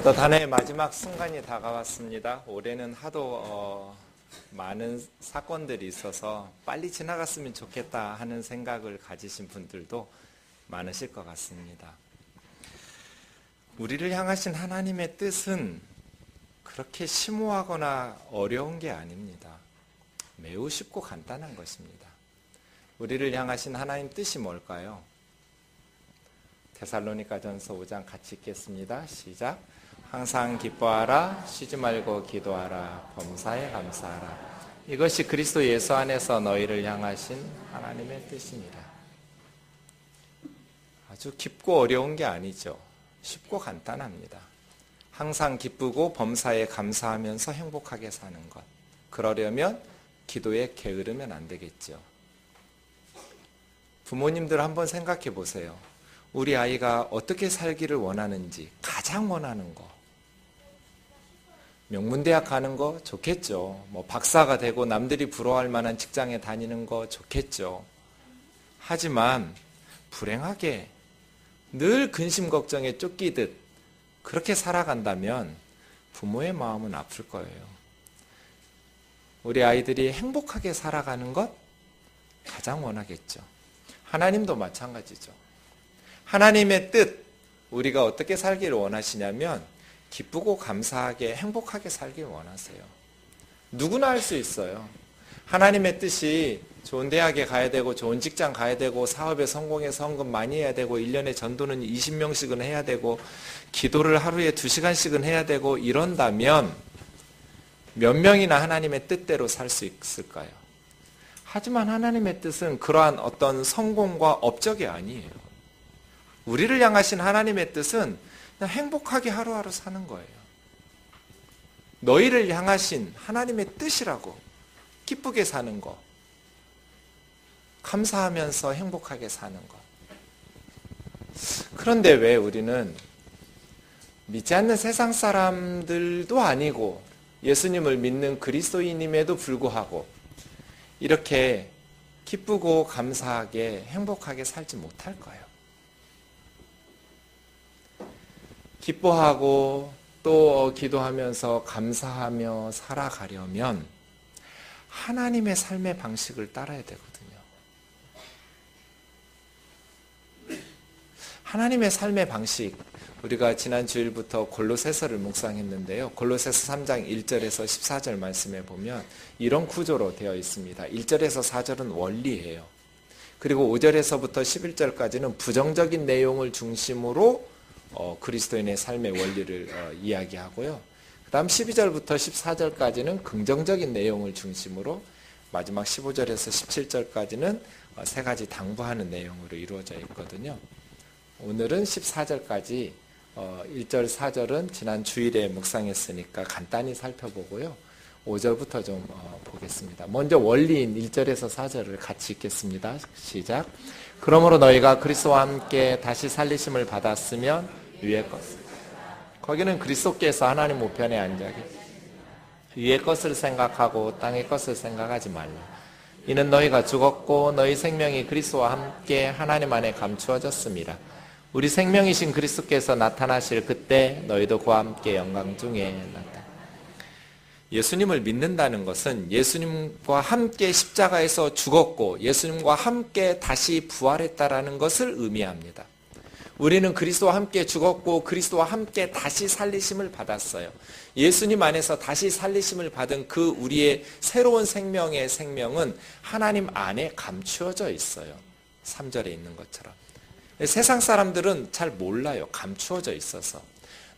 어떤 한 해의 마지막 순간이 다가왔습니다. 올해는 하도 많은 사건들이 있어서 빨리 지나갔으면 좋겠다 하는 생각을 가지신 분들도 많으실 것 같습니다. 우리를 향하신 하나님의 뜻은 그렇게 심오하거나 어려운 게 아닙니다. 매우 쉽고 간단한 것입니다. 우리를 향하신 하나님 뜻이 뭘까요? 데살로니가전서 5장 같이 읽겠습니다. 시작. 항상 기뻐하라, 쉬지 말고 기도하라, 범사에 감사하라. 이것이 그리스도 예수 안에서 너희를 향하신 하나님의 뜻이니라. 아주 깊고 어려운 게 아니죠. 쉽고 간단합니다. 항상 기쁘고 범사에 감사하면서 행복하게 사는 것. 그러려면 기도에 게으르면 안 되겠죠. 부모님들 한번 생각해 보세요. 우리 아이가 어떻게 살기를 원하는지 가장 원하는 거. 명문대학 가는 거 좋겠죠. 박사가 되고 남들이 부러워할 만한 직장에 다니는 거 좋겠죠. 하지만 불행하게 늘 근심 걱정에 쫓기듯 그렇게 살아간다면 부모의 마음은 아플 거예요. 우리 아이들이 행복하게 살아가는 것 가장 원하겠죠. 하나님도 마찬가지죠. 하나님의 뜻, 우리가 어떻게 살기를 원하시냐면 기쁘고 감사하게 행복하게 살길 원하세요. 누구나 할 수 있어요. 하나님의 뜻이 좋은 대학에 가야 되고 좋은 직장 가야 되고 사업에 성공해서 헌금 많이 해야 되고 1년에 전도는 20명씩은 해야 되고 기도를 하루에 2시간씩은 해야 되고 이런다면 몇 명이나 하나님의 뜻대로 살 수 있을까요? 하지만 하나님의 뜻은 그러한 어떤 성공과 업적이 아니에요. 우리를 향하신 하나님의 뜻은 그냥 행복하게 하루하루 사는 거예요. 너희를 향하신 하나님의 뜻이라고. 기쁘게 사는 거. 감사하면서 행복하게 사는 것. 그런데 왜 우리는 믿지 않는 세상 사람들도 아니고 예수님을 믿는 그리스도인임에도 불구하고 이렇게 기쁘고 감사하게 행복하게 살지 못할까요? 기뻐하고 또 기도하면서 감사하며 살아가려면 하나님의 삶의 방식을 따라야 되거든요. 하나님의 삶의 방식, 우리가 지난 주일부터 골로새서를 묵상했는데요. 골로새서 3장 1절에서 14절 말씀에 보면 이런 구조로 되어 있습니다. 1절에서 4절은 원리예요. 그리고 5절에서부터 11절까지는 부정적인 내용을 중심으로 그리스도인의 삶의 원리를 이야기하고요. 그 다음 12절부터 14절까지는 긍정적인 내용을 중심으로 마지막 15절에서 17절까지는 세 가지 당부하는 내용으로 이루어져 있거든요. 오늘은 14절까지 1절, 4절은 지난 주일에 묵상했으니까 간단히 살펴보고요. 5절부터 좀 보겠습니다. 먼저 원리인 1절에서 4절을 같이 읽겠습니다. 시작. 그러므로 너희가 그리스도와 함께 다시 살리심을 받았으면 위의 것을. 거기는 그리스도께서 하나님 우편에 앉아 위의 것을 생각하고 땅의 것을 생각하지 말라. 이는 너희가 죽었고 너희 생명이 그리스도와 함께 하나님 안에 감추어졌습니다. 우리 생명이신 그리스도께서 나타나실 그때 너희도 그와 함께 영광 중에 나타나. 예수님을 믿는다는 것은 예수님과 함께 십자가에서 죽었고 예수님과 함께 다시 부활했다라는 것을 의미합니다. 우리는 그리스도와 함께 죽었고 그리스도와 함께 다시 살리심을 받았어요. 예수님 안에서 다시 살리심을 받은 그 우리의 새로운 생명의 생명은 하나님 안에 감추어져 있어요. 3절에 있는 것처럼. 세상 사람들은 잘 몰라요. 감추어져 있어서.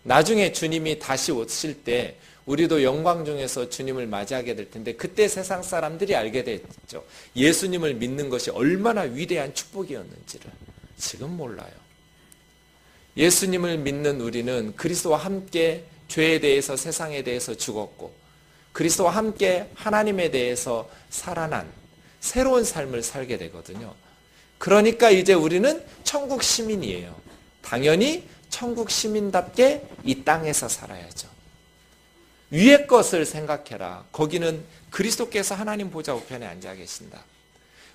나중에 주님이 다시 오실 때 우리도 영광 중에서 주님을 맞이하게 될 텐데 그때 세상 사람들이 알게 됐죠. 예수님을 믿는 것이 얼마나 위대한 축복이었는지를. 지금 몰라요. 예수님을 믿는 우리는 그리스도와 함께 죄에 대해서 세상에 대해서 죽었고 그리스도와 함께 하나님에 대해서 살아난 새로운 삶을 살게 되거든요. 그러니까 이제 우리는 천국 시민이에요. 당연히 천국 시민답게 이 땅에서 살아야죠. 위의 것을 생각해라. 거기는 그리스도께서 하나님 보좌 우편에 앉아 계신다.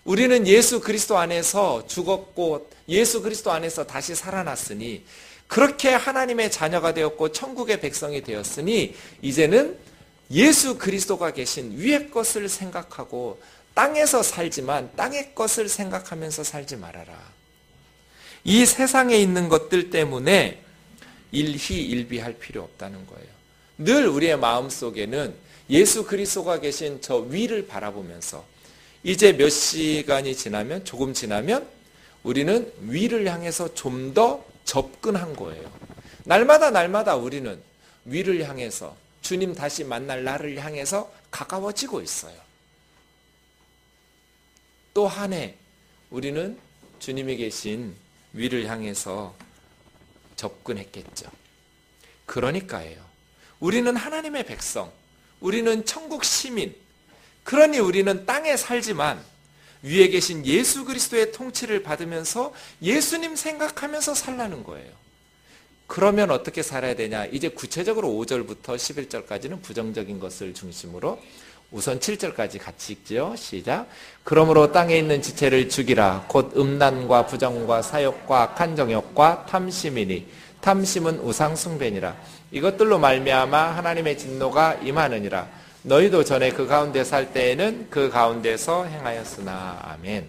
우리는 예수 그리스도 안에서 죽었고 예수 그리스도 안에서 다시 살아났으니 그렇게 하나님의 자녀가 되었고 천국의 백성이 되었으니 이제는 예수 그리스도가 계신 위의 것을 생각하고 땅에서 살지만 땅의 것을 생각하면서 살지 말아라. 이 세상에 있는 것들 때문에 일희일비할 필요 없다는 거예요. 늘 우리의 마음속에는 예수 그리스도가 계신 저 위를 바라보면서 이제 몇 시간이 지나면 조금 지나면 우리는 위를 향해서 좀 더 접근한 거예요. 날마다 우리는 위를 향해서 주님 다시 만날 날을 향해서 가까워지고 있어요. 또 한 해 우리는 주님이 계신 위를 향해서 접근했겠죠. 그러니까예요. 우리는 하나님의 백성, 우리는 천국 시민, 그러니 우리는 땅에 살지만 위에 계신 예수 그리스도의 통치를 받으면서 예수님 생각하면서 살라는 거예요. 그러면 어떻게 살아야 되냐? 이제 구체적으로 5절부터 11절까지는 부정적인 것을 중심으로 우선 7절까지 같이 읽죠. 시작. 그러므로 땅에 있는 지체를 죽이라. 곧 음란과 부정과 사욕과 악한 정욕과 탐심이니 탐심은 우상 숭배니라. 이것들로 말미암아 하나님의 진노가 임하느니라. 너희도 전에 그 가운데 살 때에는 그 가운데서 행하였으나. 아멘.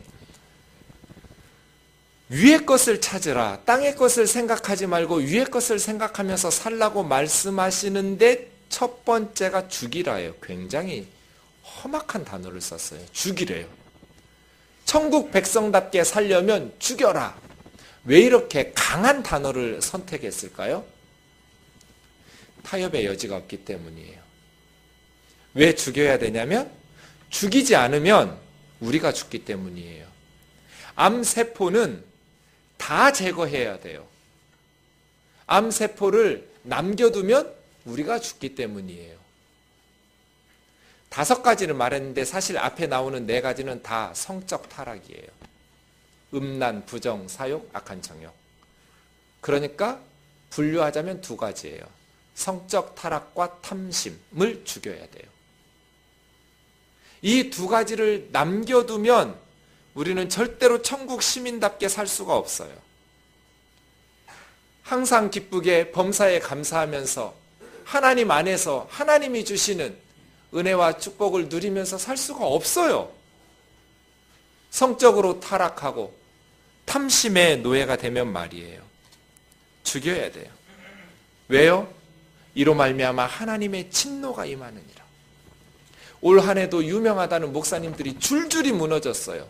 위의 것을 찾으라. 땅의 것을 생각하지 말고 위의 것을 생각하면서 살라고 말씀하시는데 첫 번째가 죽이라예요. 굉장히 험악한 단어를 썼어요. 죽이래요. 천국 백성답게 살려면 죽여라. 왜 이렇게 강한 단어를 선택했을까요? 타협의 여지가 없기 때문이에요. 왜 죽여야 되냐면 죽이지 않으면 우리가 죽기 때문이에요. 암세포는 다 제거해야 돼요. 암세포를 남겨두면 우리가 죽기 때문이에요. 5가지를 말했는데 사실 앞에 나오는 4가지는 다 성적 타락이에요. 음란, 부정, 사욕, 악한 정욕. 그러니까 분류하자면 2가지예요. 성적 타락과 탐심을 죽여야 돼요. 이 2가지를 남겨두면 우리는 절대로 천국 시민답게 살 수가 없어요. 항상 기쁘게 범사에 감사하면서 하나님 안에서 하나님이 주시는 은혜와 축복을 누리면서 살 수가 없어요. 성적으로 타락하고 탐심의 노예가 되면 말이에요. 죽여야 돼요. 왜요? 이로 말미암아 하나님의 진노가 임하느니라. 올 한 해도 유명하다는 목사님들이 줄줄이 무너졌어요.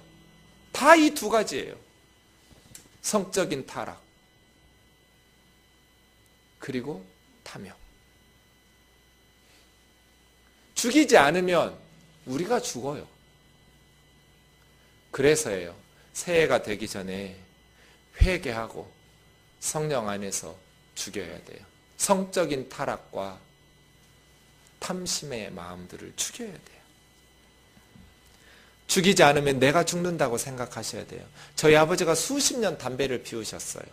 다 이 2가지예요. 성적인 타락, 그리고 탐욕. 죽이지 않으면 우리가 죽어요. 그래서예요. 새해가 되기 전에 회개하고 성령 안에서 죽여야 돼요. 성적인 타락과 탐심의 마음들을 죽여야 돼요. 죽이지 않으면 내가 죽는다고 생각하셔야 돼요. 저희 아버지가 수십 년 담배를 피우셨어요.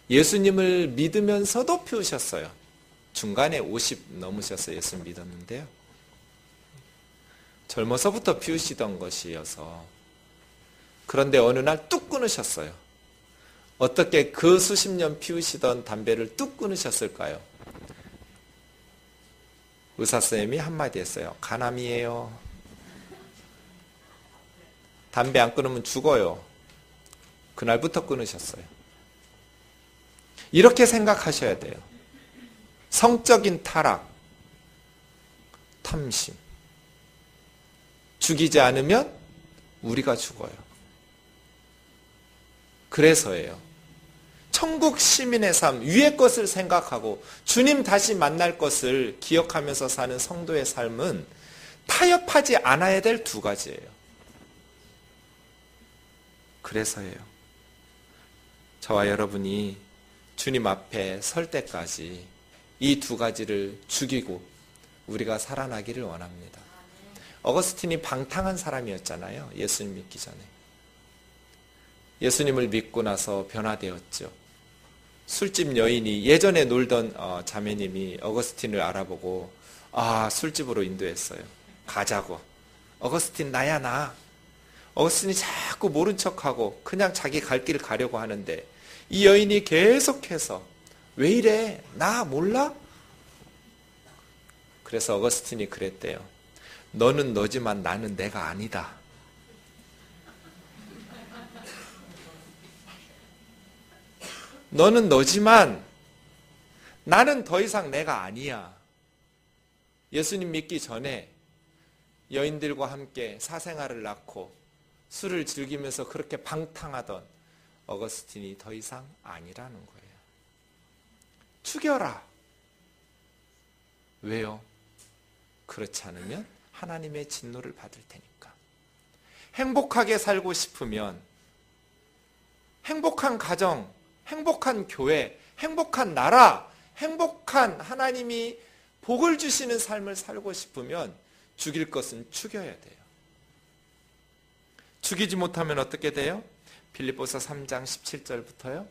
예수님을 믿으면서도 피우셨어요. 중간에 50 넘으셔서 예수님 믿었는데요. 젊어서부터 피우시던 것이어서 그런데 어느 날 뚝 끊으셨어요. 어떻게 그 수십 년 피우시던 담배를 뚝 끊으셨을까요? 의사선생님이 한마디 했어요. 간암이에요. 담배 안 끊으면 죽어요. 그날부터 끊으셨어요. 이렇게 생각하셔야 돼요. 성적인 타락, 탐심. 죽이지 않으면 우리가 죽어요. 그래서예요. 천국 시민의 삶, 위의 것을 생각하고 주님 다시 만날 것을 기억하면서 사는 성도의 삶은 타협하지 않아야 될 2가지예요. 그래서예요. 저와 여러분이 주님 앞에 설 때까지 이 2가지를 죽이고 우리가 살아나기를 원합니다. 어거스틴이 방탕한 사람이었잖아요. 예수님 믿기 전에. 예수님을 믿고 나서 변화되었죠. 술집 여인이 예전에 놀던 자매님이 어거스틴을 알아보고 술집으로 인도했어요. 가자고. 어거스틴 나야 나. 어거스틴이 자꾸 모른 척하고 그냥 자기 갈 길을 가려고 하는데 이 여인이 계속해서 왜 이래? 나 몰라? 그래서 어거스틴이 그랬대요. 너는 너지만 나는 내가 아니다. 너는 너지만 나는 더 이상 내가 아니야. 예수님 믿기 전에 여인들과 함께 사생활을 낳고 술을 즐기면서 그렇게 방탕하던 어거스틴이 더 이상 아니라는 거예요. 죽여라. 왜요? 그렇지 않으면 하나님의 진노를 받을 테니까. 행복하게 살고 싶으면 행복한 가정, 행복한 교회, 행복한 나라, 행복한 하나님이 복을 주시는 삶을 살고 싶으면 죽일 것은 죽여야 돼요. 죽이지 못하면 어떻게 돼요? 빌립보서 3장 17절부터요.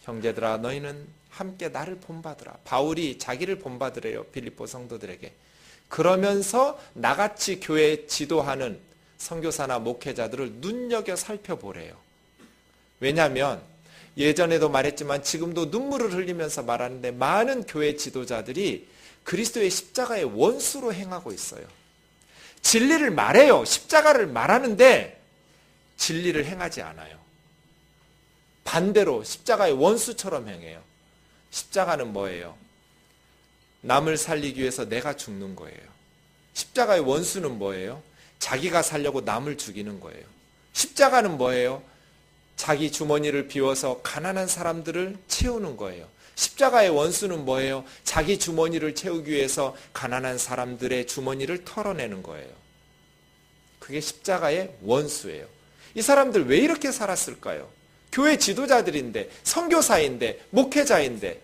형제들아 너희는 함께 나를 본받으라. 바울이 자기를 본받으래요. 빌립보 성도들에게. 그러면서 나같이 교회 지도하는 선교사나 목회자들을 눈여겨 살펴보래요. 왜냐하면 예전에도 말했지만 지금도 눈물을 흘리면서 말하는데 많은 교회 지도자들이 그리스도의 십자가의 원수로 행하고 있어요. 진리를 말해요. 십자가를 말하는데 진리를 행하지 않아요. 반대로 십자가의 원수처럼 행해요. 십자가는 뭐예요? 남을 살리기 위해서 내가 죽는 거예요. 십자가의 원수는 뭐예요? 자기가 살려고 남을 죽이는 거예요. 십자가는 뭐예요? 자기 주머니를 비워서 가난한 사람들을 채우는 거예요. 십자가의 원수는 뭐예요? 자기 주머니를 채우기 위해서 가난한 사람들의 주머니를 털어내는 거예요. 그게 십자가의 원수예요. 이 사람들 왜 이렇게 살았을까요? 교회 지도자들인데, 선교사인데, 목회자인데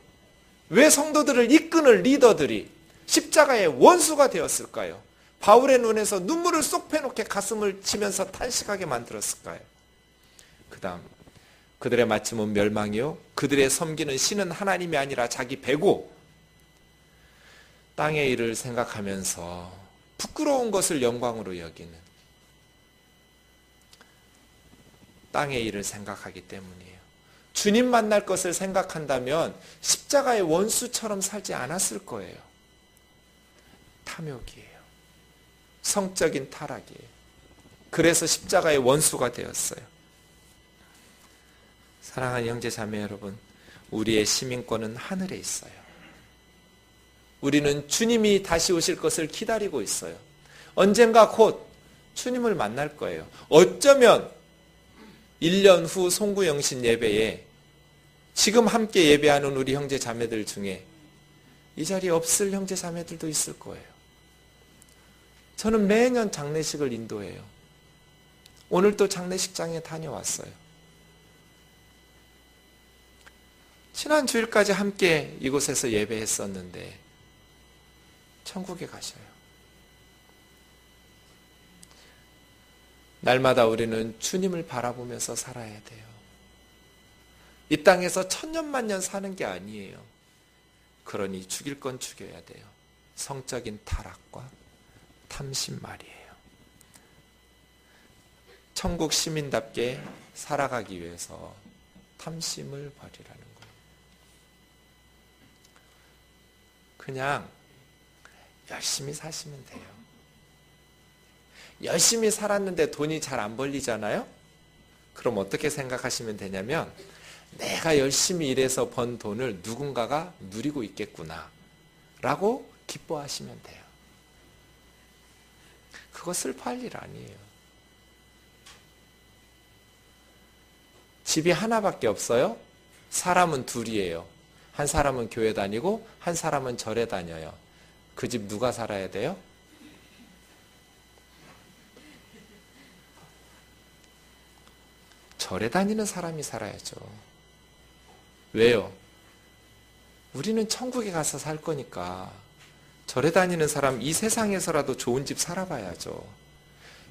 왜 성도들을 이끄는 리더들이 십자가의 원수가 되었을까요? 바울의 눈에서 눈물을 쏙 빼놓게 가슴을 치면서 탄식하게 만들었을까요? 그 다음 그들의 마침은 멸망이요 그들의 섬기는 신은 하나님이 아니라 자기 배고 땅의 일을 생각하면서 부끄러운 것을 영광으로 여기는 땅의 일을 생각하기 때문이에요. 주님 만날 것을 생각한다면 십자가의 원수처럼 살지 않았을 거예요. 탐욕이에요. 성적인 타락이에요. 그래서 십자가의 원수가 되었어요. 사랑하는 형제 자매 여러분, 우리의 시민권은 하늘에 있어요. 우리는 주님이 다시 오실 것을 기다리고 있어요. 언젠가 곧 주님을 만날 거예요. 어쩌면 1년 후 송구영신 예배에 지금 함께 예배하는 우리 형제 자매들 중에 이 자리에 없을 형제 자매들도 있을 거예요. 저는 매년 장례식을 인도해요. 오늘 또 장례식장에 다녀왔어요. 지난 주일까지 함께 이곳에서 예배했었는데 천국에 가셔요. 날마다 우리는 주님을 바라보면서 살아야 돼요. 이 땅에서 천년만년 사는 게 아니에요. 그러니 죽일 건 죽여야 돼요. 성적인 타락과 탐심 말이에요. 천국 시민답게 살아가기 위해서 탐심을 버리라는 거예요. 그냥 열심히 사시면 돼요. 열심히 살았는데 돈이 잘 안 벌리잖아요? 그럼 어떻게 생각하시면 되냐면 내가 열심히 일해서 번 돈을 누군가가 누리고 있겠구나 라고 기뻐하시면 돼요. 그거 슬퍼할 일 아니에요. 집이 하나밖에 없어요? 사람은 둘이에요. 한 사람은 교회 다니고 한 사람은 절에 다녀요. 그 집 누가 살아야 돼요? 절에 다니는 사람이 살아야죠. 왜요? 우리는 천국에 가서 살 거니까 절에 다니는 사람 이 세상에서라도 좋은 집 살아봐야죠.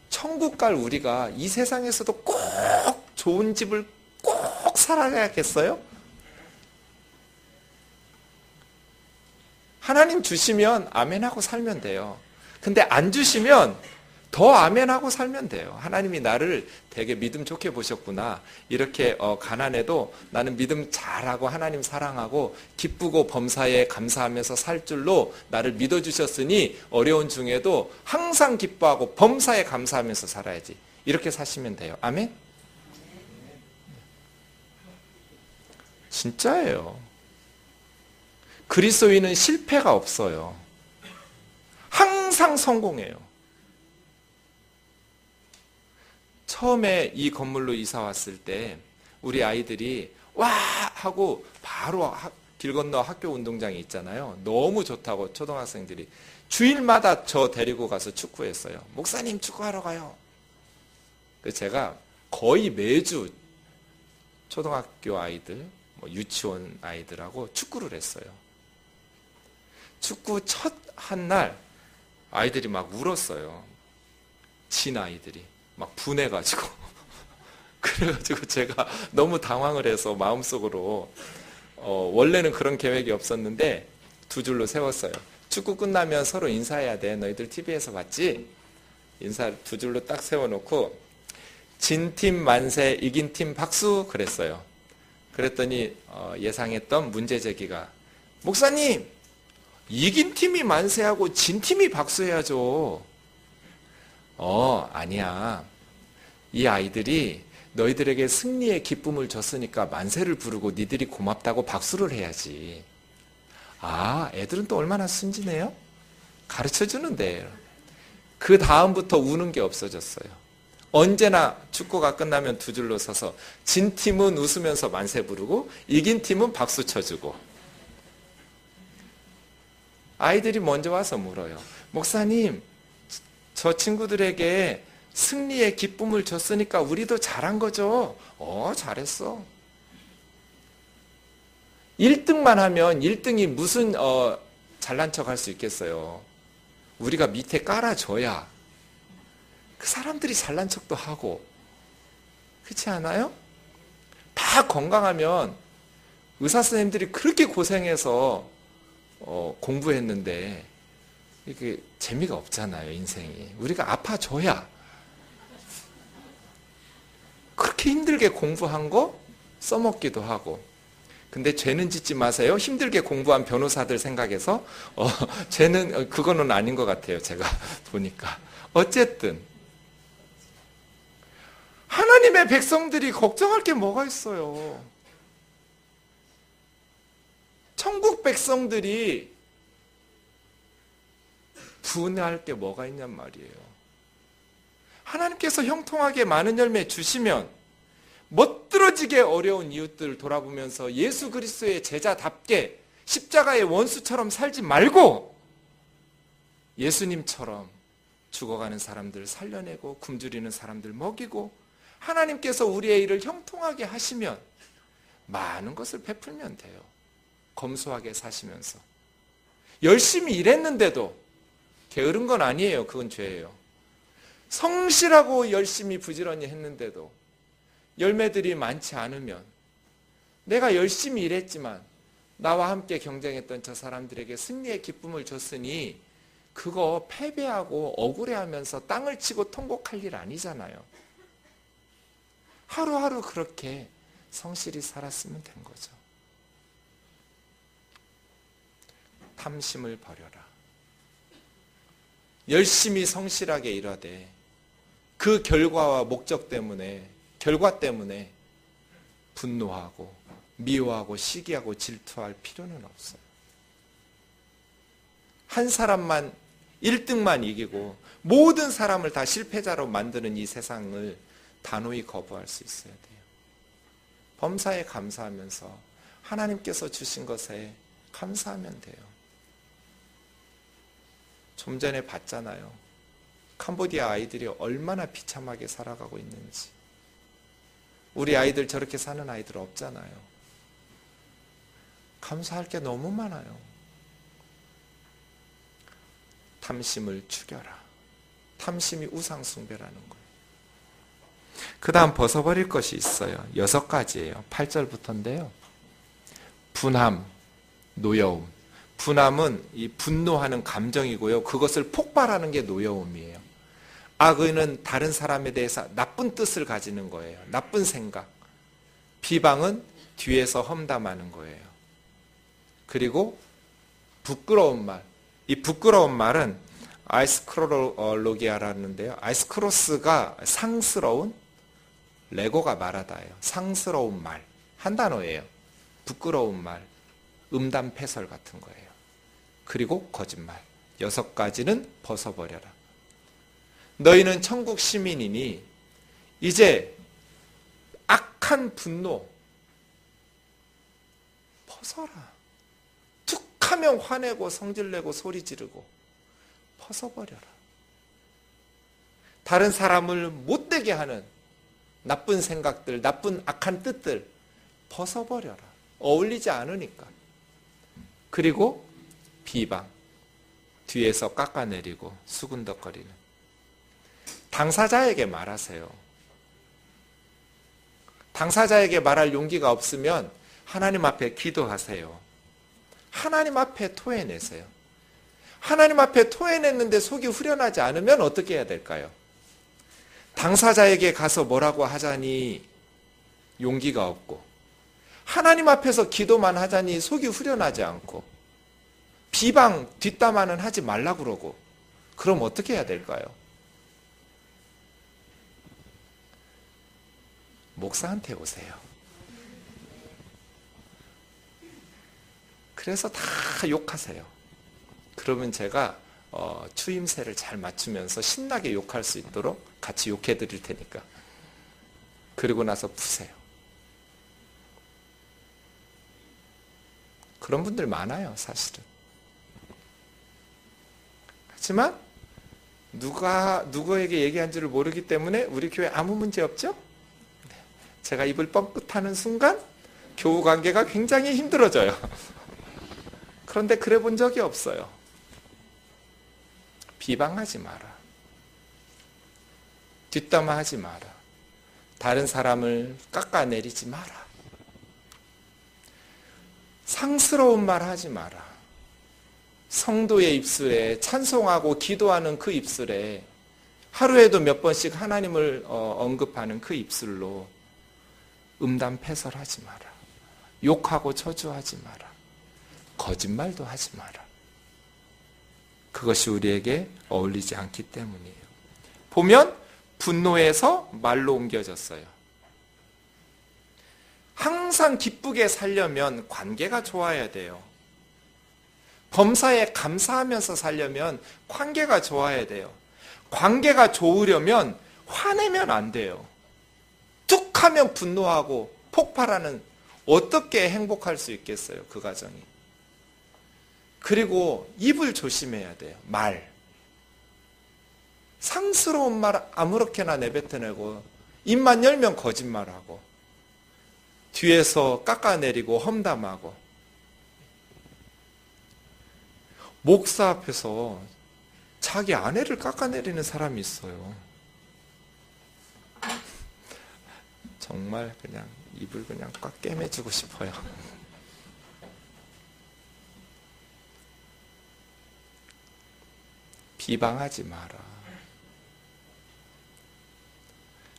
천국 갈 우리가 이 세상에서도 꼭 좋은 집을 꼭 살아야겠어요? 하나님 주시면 아멘하고 살면 돼요. 근데 안 주시면 더 아멘하고 살면 돼요. 하나님이 나를 되게 믿음 좋게 보셨구나. 이렇게 가난해도 나는 믿음 잘하고 하나님 사랑하고 기쁘고 범사에 감사하면서 살 줄로 나를 믿어주셨으니 어려운 중에도 항상 기뻐하고 범사에 감사하면서 살아야지. 이렇게 사시면 돼요. 아멘? 진짜예요. 그리스도인은 실패가 없어요. 항상 성공해요. 처음에 이 건물로 이사 왔을 때 우리 아이들이 와 하고 바로 길 건너 학교 운동장에 있잖아요. 너무 좋다고 초등학생들이 주일마다 저 데리고 가서 축구했어요. 목사님 축구하러 가요. 그래서 제가 거의 매주 초등학교 아이들, 유치원 아이들하고 축구를 했어요. 축구 첫 한 날 아이들이 막 울었어요. 진 아이들이. 막 분해가지고 그래가지고 제가 너무 당황을 해서 마음속으로 원래는 그런 계획이 없었는데 두 줄로 세웠어요. 축구 끝나면 서로 인사해야 돼. 너희들 TV에서 봤지? 인사 두 줄로 딱 세워놓고 진 팀 만세, 이긴 팀 박수 그랬어요. 그랬더니 예상했던 문제 제기가 목사님 이긴 팀이 만세하고 진 팀이 박수해야죠. 아니야. 이 아이들이 너희들에게 승리의 기쁨을 줬으니까 만세를 부르고 니들이 고맙다고 박수를 해야지. 아, 애들은 또 얼마나 순진해요? 가르쳐 주는데. 그 다음부터 우는 게 없어졌어요. 언제나 축구가 끝나면 두 줄로 서서 진 팀은 웃으면서 만세 부르고 이긴 팀은 박수 쳐주고. 아이들이 먼저 와서 물어요. 목사님, 저 친구들에게 승리의 기쁨을 줬으니까 우리도 잘한 거죠. 잘했어. 1등만 하면 1등이 무슨 잘난 척 할 수 있겠어요. 우리가 밑에 깔아줘야 그 사람들이 잘난 척도 하고 그렇지 않아요? 다 건강하면 의사 선생님들이 그렇게 고생해서 공부했는데 이게 재미가 없잖아요, 인생이. 우리가 아파줘야. 그렇게 힘들게 공부한 거 써먹기도 하고. 근데 죄는 짓지 마세요. 힘들게 공부한 변호사들 생각해서 죄는 그거는 아닌 것 같아요. 제가 보니까. 어쨌든 하나님의 백성들이 걱정할 게 뭐가 있어요. 천국 백성들이 분해할 게 뭐가 있냔 말이에요. 하나님께서 형통하게 많은 열매 주시면 멋들어지게 어려운 이웃들을 돌아보면서 예수 그리스도의 제자답게 십자가의 원수처럼 살지 말고 예수님처럼 죽어가는 사람들 살려내고 굶주리는 사람들 먹이고 하나님께서 우리의 일을 형통하게 하시면 많은 것을 베풀면 돼요. 검소하게 사시면서. 열심히 일했는데도 게으른 건 아니에요. 그건 죄예요. 성실하고 열심히 부지런히 했는데도 열매들이 많지 않으면 내가 열심히 일했지만 나와 함께 경쟁했던 저 사람들에게 승리의 기쁨을 줬으니 그거 패배하고 억울해하면서 땅을 치고 통곡할 일 아니잖아요. 하루하루 그렇게 성실히 살았으면 된 거죠. 탐심을 버려라. 열심히 성실하게 일하되 그 결과와 목적 때문에 결과 때문에 분노하고 미워하고 시기하고 질투할 필요는 없어요. 한 사람만 1등만 이기고 모든 사람을 다 실패자로 만드는 이 세상을 단호히 거부할 수 있어야 돼요. 범사에 감사하면서 하나님께서 주신 것에 감사하면 돼요. 좀 전에 봤잖아요. 캄보디아 아이들이 얼마나 비참하게 살아가고 있는지. 우리 아이들 저렇게 사는 아이들 없잖아요. 감사할 게 너무 많아요. 탐심을 죽여라. 탐심이 우상숭배라는 거예요. 그 다음 벗어버릴 것이 있어요. 6가지예요. 8절부터인데요. 분함, 노여움. 분함은 이 분노하는 감정이고요. 그것을 폭발하는 게 노여움이에요. 악의는 다른 사람에 대해서 나쁜 뜻을 가지는 거예요. 나쁜 생각. 비방은 뒤에서 험담하는 거예요. 그리고 부끄러운 말. 이 부끄러운 말은 아이스크로로기아라는데요. 아이스크로스가 상스러운, 레고가 말하다예요. 상스러운 말. 한 단어예요. 부끄러운 말, 음담패설 같은 거예요. 그리고 거짓말. 6가지는 벗어버려라. 너희는 천국 시민이니 이제 악한 분노 벗어라. 툭하면 화내고 성질내고 소리 지르고 벗어버려라. 다른 사람을 못되게 하는 나쁜 생각들, 나쁜 악한 뜻들 벗어버려라. 어울리지 않으니까. 그리고 비방, 뒤에서 깎아내리고 수군덕거리는 당사자에게 말하세요. 당사자에게 말할 용기가 없으면 하나님 앞에 기도하세요. 하나님 앞에 토해내세요. 하나님 앞에 토해냈는데 속이 후련하지 않으면 어떻게 해야 될까요? 당사자에게 가서 뭐라고 하자니 용기가 없고, 하나님 앞에서 기도만 하자니 속이 후련하지 않고, 비방, 뒷담화는 하지 말라 그러고, 그럼 어떻게 해야 될까요? 목사한테 오세요. 그래서 다 욕하세요. 그러면 제가 추임새를 잘 맞추면서 신나게 욕할 수 있도록 같이 욕해 드릴 테니까. 그리고 나서 푸세요. 그런 분들 많아요, 사실은. 하지만 누가 누구에게 얘기한지를 모르기 때문에 우리 교회 아무 문제 없죠? 제가 입을 뻥끗하는 순간 교우 관계가 굉장히 힘들어져요. 그런데 그래 본 적이 없어요. 비방하지 마라. 뒷담화하지 마라. 다른 사람을 깎아내리지 마라. 상스러운 말 하지 마라. 성도의 입술에, 찬송하고 기도하는 그 입술에, 하루에도 몇 번씩 하나님을 언급하는 그 입술로 음담패설하지 마라. 욕하고 저주하지 마라. 거짓말도 하지 마라. 그것이 우리에게 어울리지 않기 때문이에요. 보면 분노에서 말로 옮겨졌어요. 항상 기쁘게 살려면 관계가 좋아야 돼요. 범사에 감사하면서 살려면 관계가 좋아야 돼요. 관계가 좋으려면 화내면 안 돼요. 툭 하면 분노하고 폭발하는, 어떻게 행복할 수 있겠어요, 그 가정이. 그리고 입을 조심해야 돼요. 말. 상스러운 말 아무렇게나 내뱉어내고, 입만 열면 거짓말하고, 뒤에서 깎아내리고 험담하고. 목사 앞에서 자기 아내를 깎아내리는 사람이 있어요. 정말 그냥 입을 그냥 꽉 깨매주고 싶어요. 비방하지 마라.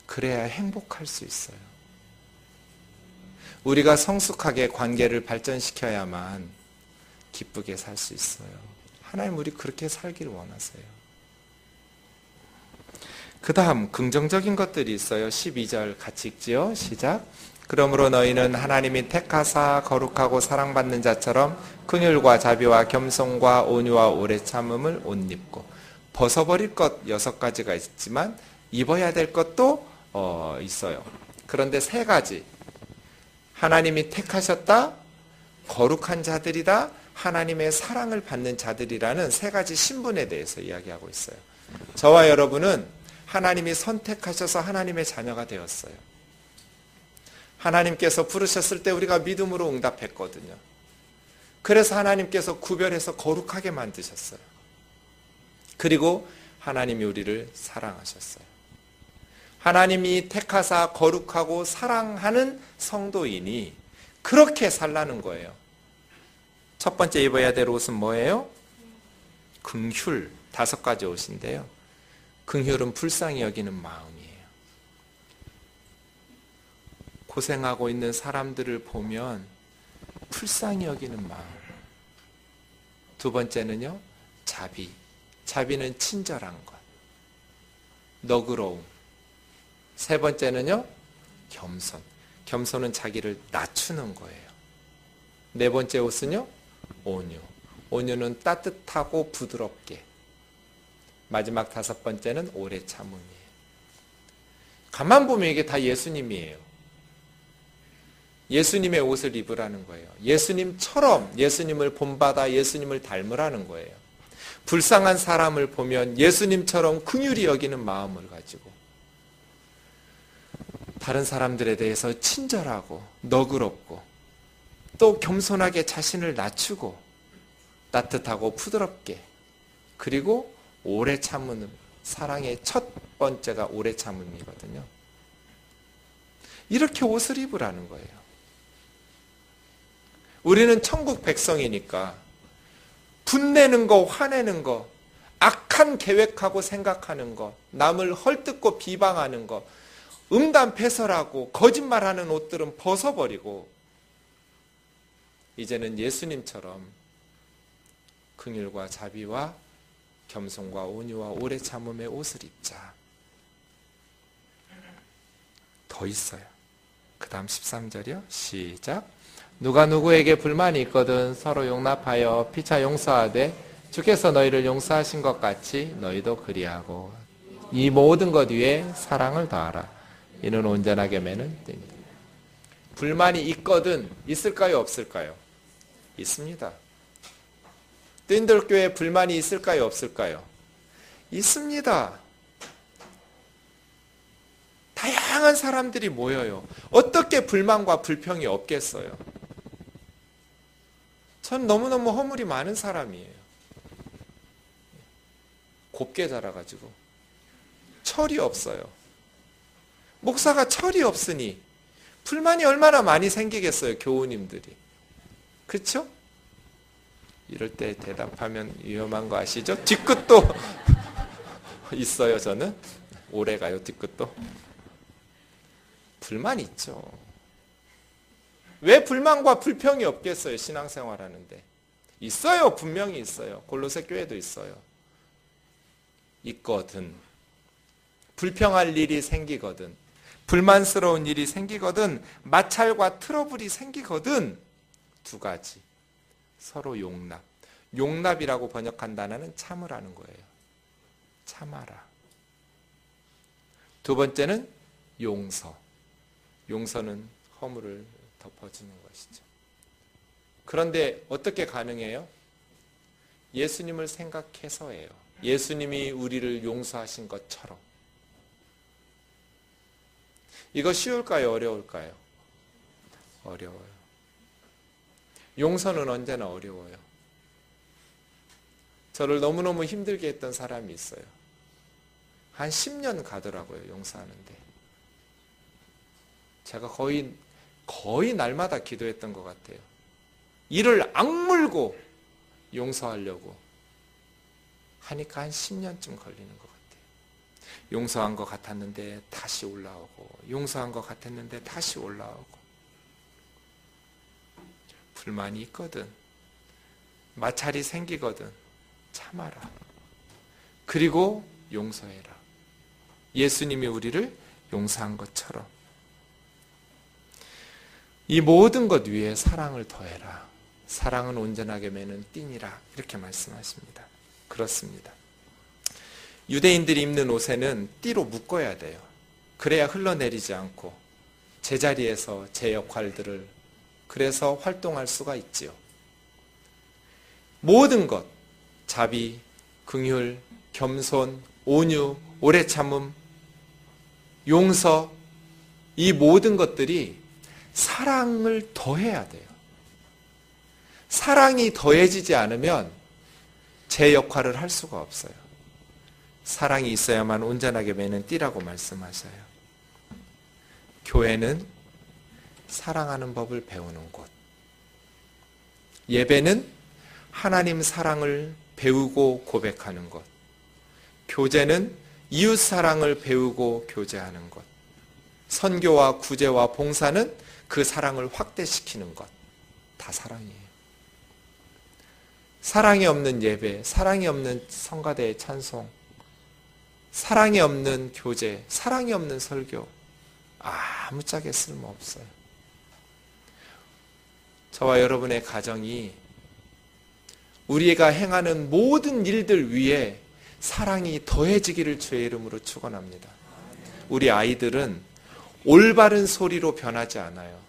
그래야 행복할 수 있어요. 우리가 성숙하게 관계를 발전시켜야만 기쁘게 살 수 있어요. 하나님 우리 그렇게 살기를 원하세요. 그 다음 긍정적인 것들이 있어요. 12절 같이 읽지요. 시작. 그러므로 너희는 하나님이 택하사 거룩하고 사랑받는 자처럼 긍휼과 자비와 겸손과 온유와 오래 참음을 옷 입고. 벗어버릴 것 6가지가 있지만 입어야 될 것도 있어요. 그런데 3가지. 하나님이 택하셨다, 거룩한 자들이다, 하나님의 사랑을 받는 자들이라는 3가지 신분에 대해서 이야기하고 있어요. 저와 여러분은 하나님이 선택하셔서 하나님의 자녀가 되었어요. 하나님께서 부르셨을 때 우리가 믿음으로 응답했거든요. 그래서 하나님께서 구별해서 거룩하게 만드셨어요. 그리고 하나님이 우리를 사랑하셨어요. 하나님이 택하사 거룩하고 사랑하는 성도인이 그렇게 살라는 거예요. 첫 번째 입어야 될 옷은 뭐예요? 긍휼, 5가지 옷인데요. 긍휼은 불쌍히 여기는 마음이에요. 고생하고 있는 사람들을 보면 불쌍히 여기는 마음. 두 번째는요, 자비. 자비는 친절한 것. 너그러움. 세 번째는요, 겸손. 겸손은 자기를 낮추는 거예요. 네 번째 옷은요, 온유. 온유는 따뜻하고 부드럽게. 마지막 다섯 번째는 오래 참음이에요. 가만 보면 이게 다 예수님이에요. 예수님의 옷을 입으라는 거예요. 예수님처럼 예수님을 본받아 예수님을 닮으라는 거예요. 불쌍한 사람을 보면 예수님처럼 긍휼히 여기는 마음을 가지고 다른 사람들에 대해서 친절하고 너그럽고 또 겸손하게 자신을 낮추고 따뜻하고 부드럽게 그리고 오래 참는 사랑의 첫 번째가 오래 참음이거든요. 이렇게 옷을 입으라는 거예요. 우리는 천국 백성이니까 분내는 거, 화내는 거, 악한 계획하고 생각하는 거, 남을 헐뜯고 비방하는 거, 음담패설하고 거짓말하는 옷들은 벗어버리고 이제는 예수님처럼 긍휼과 자비와 겸손과 온유와 오래 참음의 옷을 입자. 더 있어요. 그 다음 13절이요. 시작. 누가 누구에게 불만이 있거든 서로 용납하여 피차 용서하되 주께서 너희를 용서하신 것 같이 너희도 그리하고 이 모든 것 위에 사랑을 더하라. 이는 온전하게 매는 띠니라. 불만이 있거든 있을까요? 없을까요? 있습니다. 뜨인들교회에 불만이 있을까요? 없을까요? 있습니다. 다양한 사람들이 모여요. 어떻게 불만과 불평이 없겠어요? 전 너무너무 허물이 많은 사람이에요. 곱게 자라가지고 철이 없어요. 목사가 철이 없으니 불만이 얼마나 많이 생기겠어요, 교우님들이. 그렇죠? 이럴 때 대답하면 위험한 거 아시죠? 뒤끝도 있어요, 저는. 오래 가요, 뒤끝도. 불만 있죠. 왜 불만과 불평이 없겠어요? 신앙생활 하는데. 있어요. 분명히 있어요. 골로새 교회도 있어요. 있거든. 불평할 일이 생기거든. 불만스러운 일이 생기거든. 마찰과 트러블이 생기거든. 두 가지. 서로 용납. 용납이라고 번역한 단어는 참으라는 거예요. 참아라. 두 번째는 용서. 용서는 허물을 덮어주는 것이죠. 그런데 어떻게 가능해요? 예수님을 생각해서예요. 예수님이 우리를 용서하신 것처럼. 이거 쉬울까요? 어려울까요? 어려워요. 용서는 언제나 어려워요. 저를 너무너무 힘들게 했던 사람이 있어요. 한 10년 가더라고요, 용서하는데. 제가 거의 날마다 기도했던 것 같아요. 이를 악물고 용서하려고 하니까 한 10년쯤 걸리는 것 같아요. 용서한 것 같았는데 다시 올라오고 용서한 것 같았는데 다시 올라오고 불만이 있거든. 마찰이 생기거든. 참아라. 그리고 용서해라. 예수님이 우리를 용서한 것처럼 이 모든 것 위에 사랑을 더해라. 사랑은 온전하게 매는 띠니라. 이렇게 말씀하십니다. 그렇습니다. 유대인들이 입는 옷에는 띠로 묶어야 돼요. 그래야 흘러내리지 않고 제자리에서 제 역할들을 그래서 활동할 수가 있지요. 모든 것, 자비, 긍휼, 겸손, 온유, 오래 참음, 용서, 이 모든 것들이 사랑을 더해야 돼요. 사랑이 더해지지 않으면 제 역할을 할 수가 없어요. 사랑이 있어야만 온전하게 매는 띠라고 말씀하셔요. 교회는 사랑하는 법을 배우는 곳. 예배는 하나님 사랑을 배우고 고백하는 것. 교제는 이웃 사랑을 배우고 교제하는 것. 선교와 구제와 봉사는 그 사랑을 확대시키는 것. 다 사랑이에요. 사랑이 없는 예배, 사랑이 없는 성가대의 찬송, 사랑이 없는 교제, 사랑이 없는 설교, 아무짝에 쓸모없어요. 저와 여러분의 가정이 우리가 행하는 모든 일들 위에 사랑이 더해지기를 주의 이름으로 축원합니다. 우리 아이들은 올바른 소리로 변하지 않아요.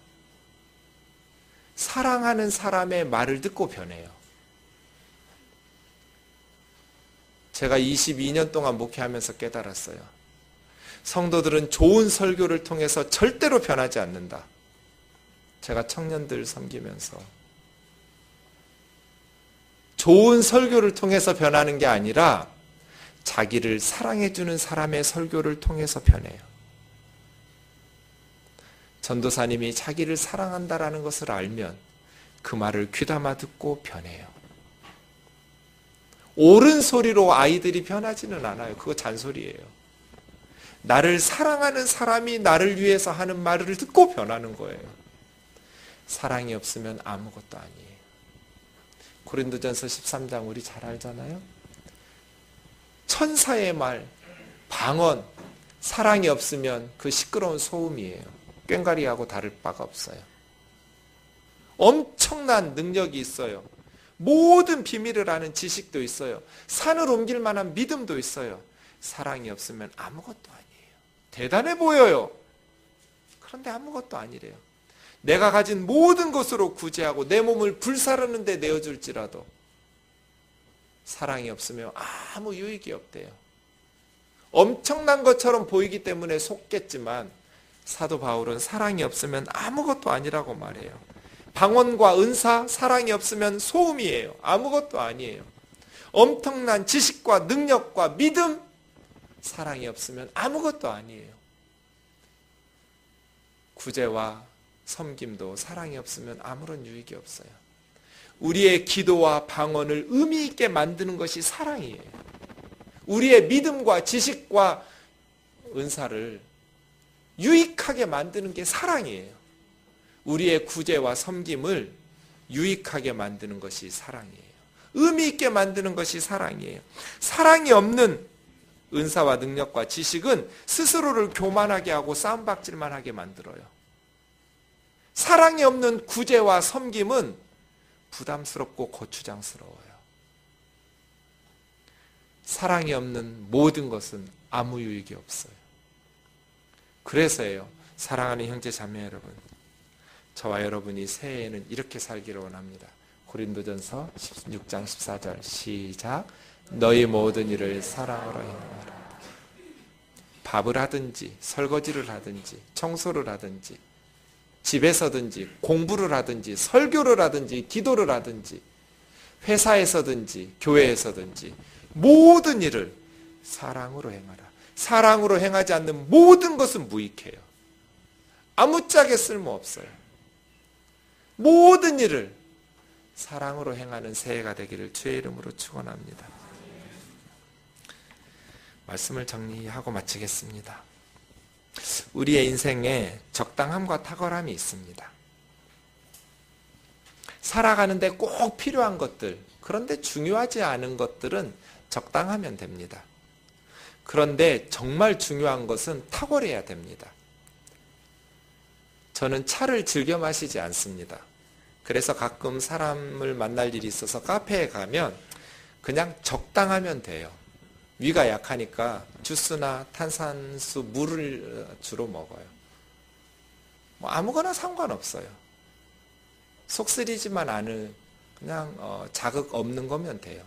사랑하는 사람의 말을 듣고 변해요. 제가 22년 동안 목회하면서 깨달았어요. 성도들은 좋은 설교를 통해서 절대로 변하지 않는다. 제가 청년들 섬기면서 좋은 설교를 통해서 변하는 게 아니라 자기를 사랑해주는 사람의 설교를 통해서 변해요. 전도사님이 자기를 사랑한다라는 것을 알면 그 말을 귀담아 듣고 변해요. 옳은 소리로 아이들이 변하지는 않아요. 그거 잔소리예요. 나를 사랑하는 사람이 나를 위해서 하는 말을 듣고 변하는 거예요. 사랑이 없으면 아무것도 아니에요. 고린도전서 13장 우리 잘 알잖아요. 천사의 말, 방언, 사랑이 없으면 그 시끄러운 소음이에요. 꽹과리하고 다를 바가 없어요. 엄청난 능력이 있어요. 모든 비밀을 아는 지식도 있어요. 산을 옮길 만한 믿음도 있어요. 사랑이 없으면 아무것도 아니에요. 대단해 보여요. 그런데 아무것도 아니래요. 내가 가진 모든 것으로 구제하고 내 몸을 불사르는 데 내어줄지라도 사랑이 없으면 아무 유익이 없대요. 엄청난 것처럼 보이기 때문에 속겠지만 사도 바울은 사랑이 없으면 아무것도 아니라고 말해요. 방언과 은사, 사랑이 없으면 소음이에요. 아무것도 아니에요. 엄청난 지식과 능력과 믿음, 사랑이 없으면 아무것도 아니에요. 구제와 섬김도 사랑이 없으면 아무런 유익이 없어요. 우리의 기도와 방언을 의미 있게 만드는 것이 사랑이에요. 우리의 믿음과 지식과 은사를 유익하게 만드는 게 사랑이에요. 우리의 구제와 섬김을 유익하게 만드는 것이 사랑이에요. 의미 있게 만드는 것이 사랑이에요. 사랑이 없는 은사와 능력과 지식은 스스로를 교만하게 하고 싸움박질만 하게 만들어요. 사랑이 없는 구제와 섬김은 부담스럽고 고추장스러워요. 사랑이 없는 모든 것은 아무 유익이 없어요. 그래서예요. 사랑하는 형제 자매 여러분, 저와 여러분이 새해에는 이렇게 살기를 원합니다. 고린도전서 16장 14절 시작. 너희 모든 일을 사랑으로 행하라. 밥을 하든지 설거지를 하든지 청소를 하든지 집에서든지 공부를 하든지 설교를 하든지 기도를 하든지 회사에서든지 교회에서든지 모든 일을 사랑으로 행하라. 사랑으로 행하지 않는 모든 것은 무익해요. 아무짝에 쓸모없어요. 모든 일을 사랑으로 행하는 새해가 되기를 주의 이름으로 축원합니다. 말씀을 정리하고 마치겠습니다. 우리의 인생에 적당함과 탁월함이 있습니다. 살아가는데 꼭 필요한 것들, 그런데 중요하지 않은 것들은 적당하면 됩니다. 그런데 정말 중요한 것은 탁월해야 됩니다. 저는 차를 즐겨 마시지 않습니다. 그래서 가끔 사람을 만날 일이 있어서 카페에 가면 그냥 적당하면 돼요. 위가 약하니까 주스나 탄산수, 물을 주로 먹어요. 뭐 아무거나 상관없어요. 속 쓰리지만 않은 그냥 자극 없는 거면 돼요.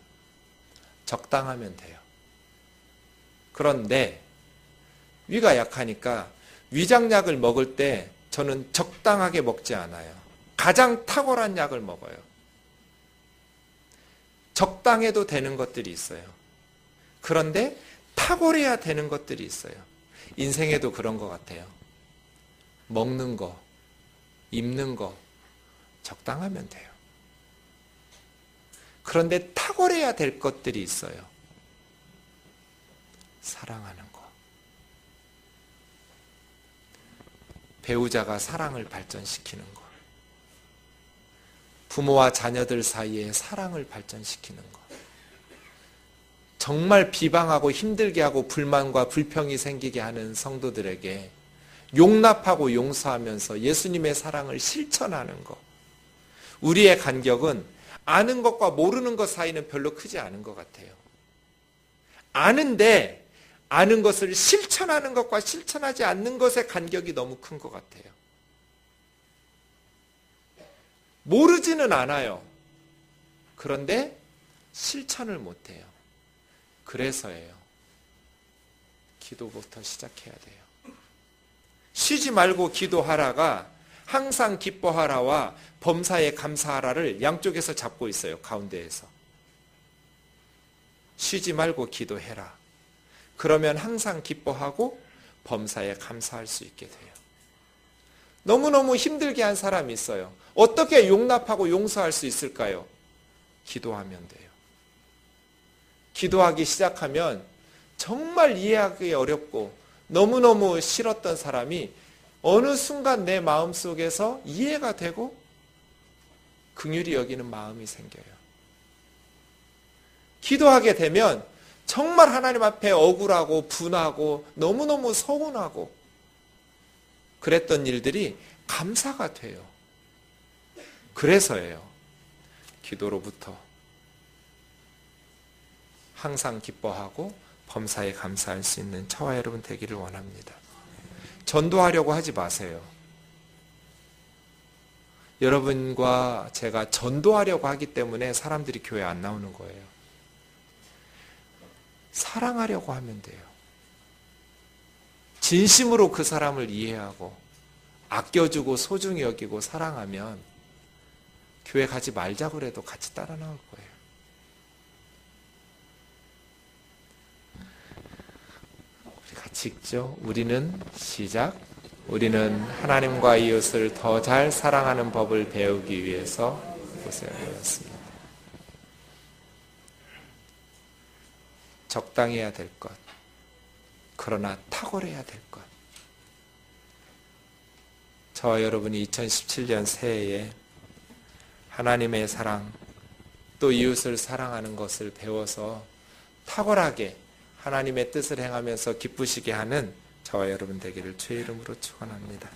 적당하면 돼요. 그런데 위가 약하니까 위장약을 먹을 때 저는 적당하게 먹지 않아요. 가장 탁월한 약을 먹어요. 적당해도 되는 것들이 있어요. 그런데 탁월해야 되는 것들이 있어요. 인생에도 그런 것 같아요. 먹는 거, 입는 거 적당하면 돼요. 그런데 탁월해야 될 것들이 있어요. 사랑하는 것. 배우자가 사랑을 발전시키는 것. 부모와 자녀들 사이에 사랑을 발전시키는 것. 정말 비방하고 힘들게 하고 불만과 불평이 생기게 하는 성도들에게 용납하고 용서하면서 예수님의 사랑을 실천하는 것. 우리의 간격은 아는 것과 모르는 것 사이는 별로 크지 않은 것 같아요. 아는데 아는 것을 실천하는 것과 실천하지 않는 것의 간격이 너무 큰 것 같아요. 모르지는 않아요. 그런데 실천을 못해요. 그래서예요. 기도부터 시작해야 돼요. 쉬지 말고 기도하라가 항상 기뻐하라와 범사에 감사하라를 양쪽에서 잡고 있어요. 가운데에서. 쉬지 말고 기도해라. 그러면 항상 기뻐하고 범사에 감사할 수 있게 돼요. 너무너무 힘들게 한 사람이 있어요. 어떻게 용납하고 용서할 수 있을까요? 기도하면 돼요. 기도하기 시작하면 정말 이해하기 어렵고 너무너무 싫었던 사람이 어느 순간 내 마음속에서 이해가 되고 긍휼히 여기는 마음이 생겨요. 기도하게 되면 정말 하나님 앞에 억울하고 분하고 너무너무 서운하고 그랬던 일들이 감사가 돼요. 그래서예요. 기도로부터 항상 기뻐하고 범사에 감사할 수 있는 저와 여러분 되기를 원합니다. 전도하려고 하지 마세요. 여러분과 제가 전도하려고 하기 때문에 사람들이 교회 안 나오는 거예요. 사랑하려고 하면 돼요. 진심으로 그 사람을 이해하고 아껴주고 소중히 여기고 사랑하면 교회 가지 말자고 해도 같이 따라 나올 거예요. 우리 같이 읽죠. 우리는 시작. 우리는 하나님과 이웃을 더 잘 사랑하는 법을 배우기 위해서 이곳에 모였습니다. 적당해야 될 것, 그러나 탁월해야 될 것. 저와 여러분이 2017년 새해에 하나님의 사랑, 또 이웃을 사랑하는 것을 배워서 탁월하게 하나님의 뜻을 행하면서 기쁘시게 하는 저와 여러분 되기를 주의 이름으로 축원합니다.